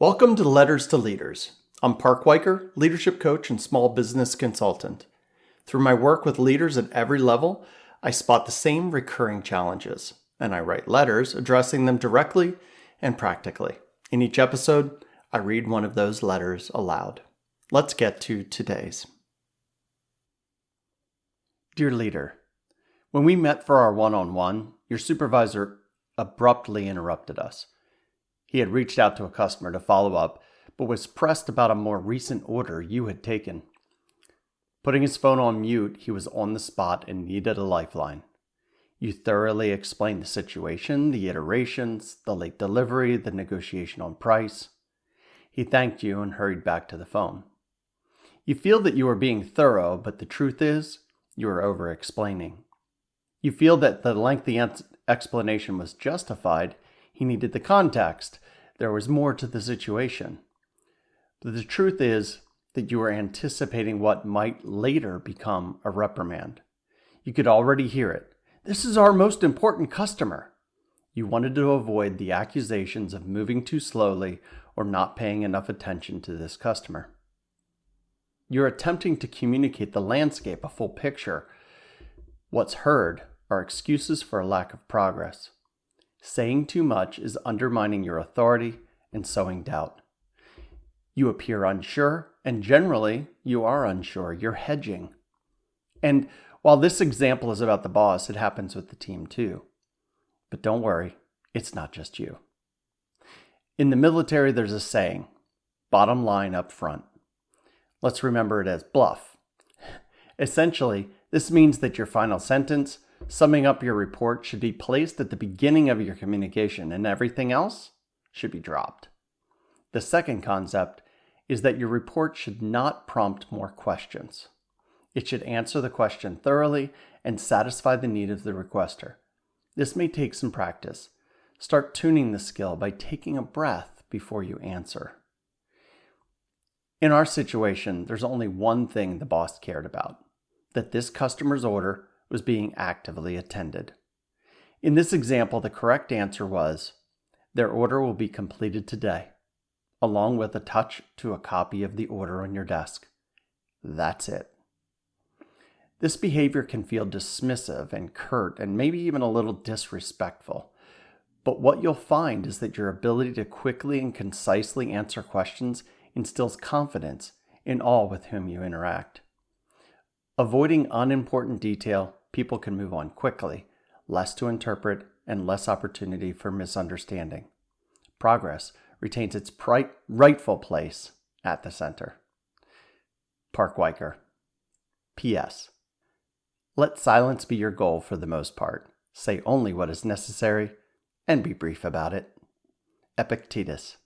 Welcome to Letters to Leaders. I'm Park Wiker, leadership coach and small business consultant. Through my work with leaders at every level, I spot the same recurring challenges, and I write letters addressing them directly and practically. In each episode, I read one of those letters aloud. Let's get to today's. Dear Leader, when we met for our one-on-one, your supervisor abruptly interrupted us. He had reached out to a customer to follow up, but was pressed about a more recent order you had taken. Putting his phone on mute, he was on the spot and needed a lifeline. You thoroughly explained the situation, the iterations, the late delivery, the negotiation on price. He thanked you and hurried back to the phone. You feel that you are being thorough, but the truth is, you are over-explaining. You feel that the lengthy explanation was justified. He needed the context. There was more to the situation. But the truth is that you were anticipating what might later become a reprimand. You could already hear it. This is our most important customer. You wanted to avoid the accusations of moving too slowly or not paying enough attention to this customer. You're attempting to communicate the landscape, a full picture. What's heard are excuses for a lack of progress. Saying too much is undermining your authority and sowing doubt. You appear unsure, and generally, you are unsure. You're hedging. And while this example is about the boss, it happens with the team too. But don't worry, it's not just you. In the military, there's a saying, bottom line up front. Let's remember it as BLUF. Essentially, this means that your final sentence, summing up your report, should be placed at the beginning of your communication, and everything else should be dropped. The second concept is that your report should not prompt more questions. It should answer the question thoroughly and satisfy the need of the requester. This may take some practice. Start tuning the skill by taking a breath before you answer. In our situation, there's only one thing the boss cared about, that this customer's order was being actively attended. In this example, the correct answer was, their order will be completed today, along with a touch to a copy of the order on your desk. That's it. This behavior can feel dismissive and curt and maybe even a little disrespectful. But what you'll find is that your ability to quickly and concisely answer questions instills confidence in all with whom you interact. Avoiding unimportant detail, people can move on quickly, less to interpret, and less opportunity for misunderstanding. Progress retains its rightful place at the center. Park Wiker. P.S. Let silence be your goal for the most part. Say only what is necessary, and be brief about it. Epictetus.